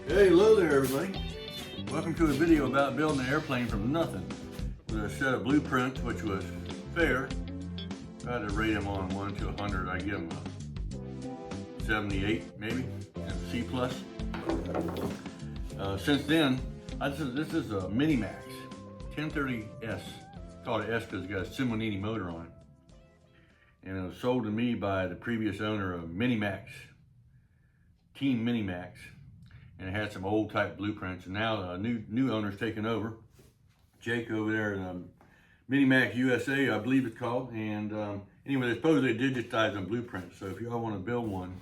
Hey, hello there everybody. Welcome to a video about building an airplane from nothing with a set of blueprints, which was fair. If I had to rate them on 1 to 100, I'd give them a 78 maybe, and C plus. Since then, this is a Mini-Max 1030S. Called it S because it's got a Simonini motor on it. And it was sold to me by the previous owner of Mini-Max, Team Mini-Max. And it had some old type blueprints, and now a new owner's taken over. Jake over there at Mini-Max USA, I believe it's called. And anyway, they supposedly digitized them blueprints. So if y'all want to build one,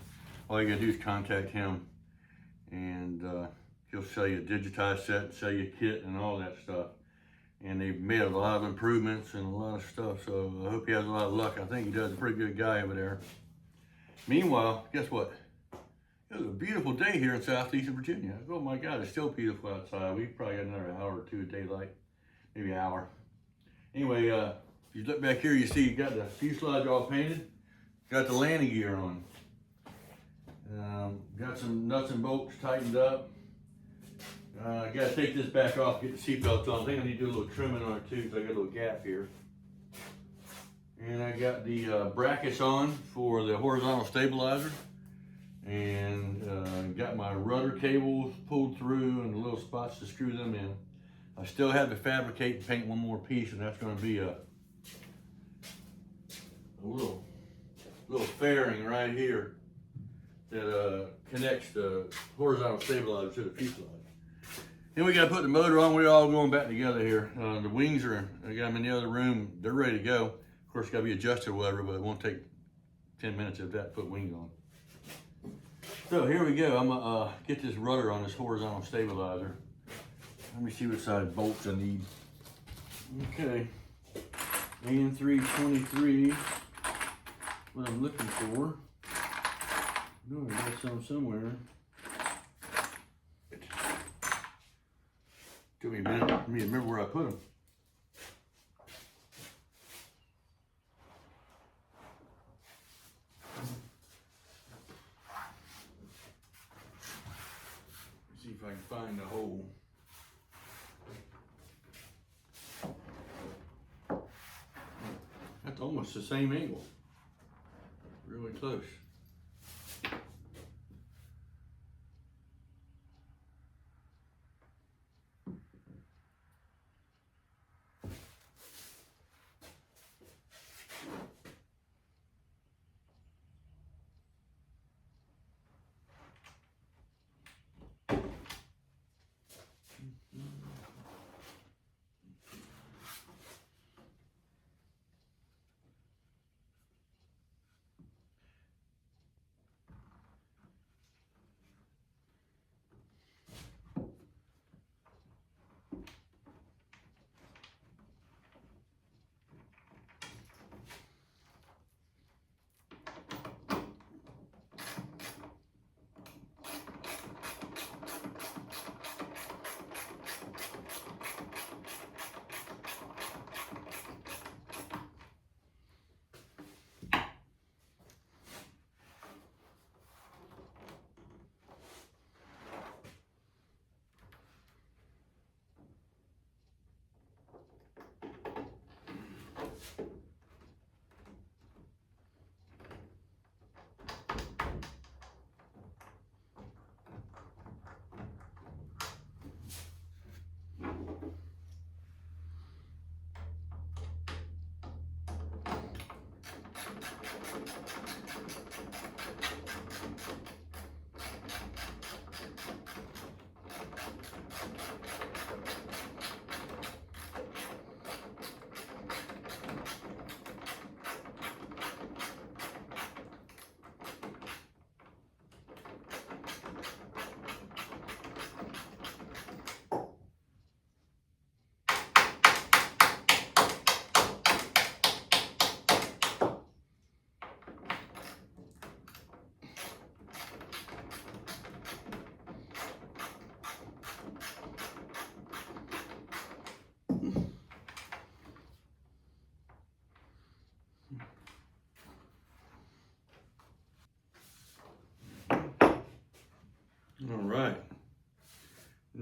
all you gotta do is contact him, and he'll sell you a digitized set, sell you a kit, and all that stuff. And they've made a lot of improvements and a lot of stuff. So I hope he has a lot of luck. I think he does a pretty good guy over there. Meanwhile, guess what? It was a beautiful day here in southeastern Virginia. Oh my God, it's still beautiful outside. We've probably got another hour or two of daylight, maybe an hour. Anyway, if you look back here, you see you got the fuselage all painted, got the landing gear on. Got some nuts and bolts tightened up. I gotta take this back off, get the seatbelts on. I think I need to do a little trimming on it too, because I got a little gap here. And I got the brackets on for the horizontal stabilizer. And got my rudder cables pulled through and the little spots to screw them in. I still have to fabricate and paint one more piece, and that's going to be a little fairing right here that connects the horizontal stabilizer to the fuselage. Then we got to put the motor on. We're all going back together here. The wings are, I got them in the other room. They're ready to go. Of course, got to be adjusted or whatever, but it won't take 10 minutes of that to put wings on. So here we go. I'm gonna get this rudder on this horizontal stabilizer. Let me see what size bolts I need. Okay, and 323. What I'm looking for. No, I got some somewhere. Took me a minute for me to remember where I put them. See if I can find the hole. That's almost the same angle. Really close.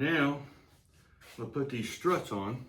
Now, I'm gonna put these struts on.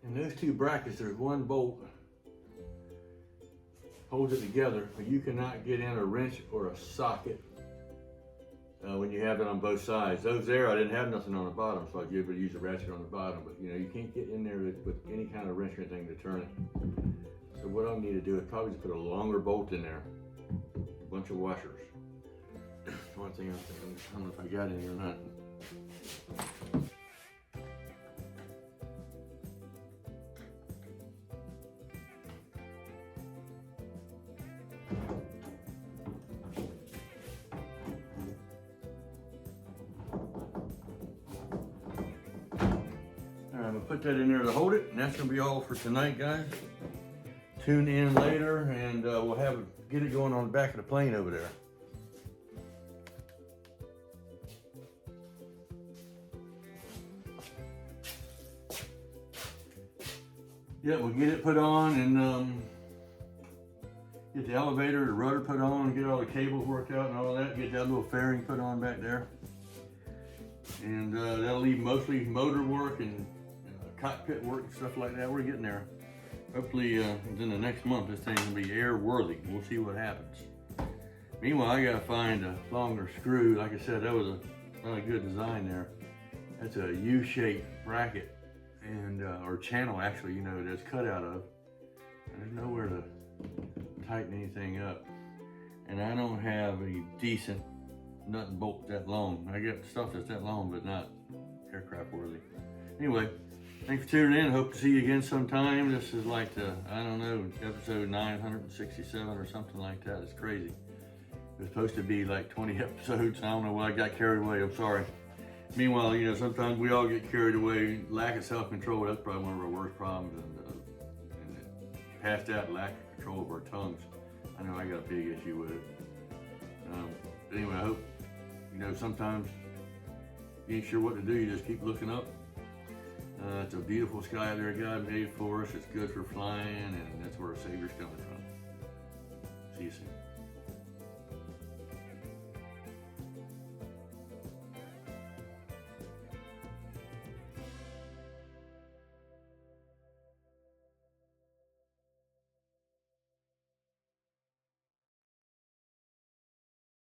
And those two brackets, there's one bolt holds it together, but you cannot get in a wrench or a socket when you have it on both sides. Those there, I didn't have nothing on the bottom, so I was able to use a ratchet on the bottom, but you know, you can't get in there with any kind of wrench or anything to turn it. So what I'll need to do is probably just put a longer bolt in there, a bunch of washers. One thing I'm thinking, I don't know if I got any or not. I'm gonna put that in there to hold it, and that's gonna be all for tonight, guys. Tune in later, and we'll get it going on the back of the plane over there. Yeah, we'll get it put on and get the elevator, the rudder put on, get all the cables worked out and all that, get that little fairing put on back there. And that'll leave mostly motor work and cockpit work and stuff like that. We're getting there. Hopefully within the next month this thing will be airworthy. We'll see what happens. Meanwhile, I gotta find a longer screw. Like I said, that was a really good design there. That's a U-shaped bracket and or channel actually, you know, that's cut out of. And there's nowhere to tighten anything up. And I don't have a decent nut and bolt that long. I got stuff that's that long, but not aircraft worthy. Anyway, thanks for tuning in. Hope to see you again sometime. This is like the, I don't know, episode 967 or something like that. It's crazy. It was supposed to be like 20 episodes. I don't know why I got carried away. I'm sorry. Meanwhile, you know, sometimes we all get carried away. Lack of self-control, that's probably one of our worst problems. And past that, lack of control of our tongues. I know I got a big issue with it. But anyway, I hope, you know, sometimes you ain't sure what to do, you just keep looking up. It's a beautiful sky out there God made for us. It's good for flying, and that's where our Savior's coming from. See you soon.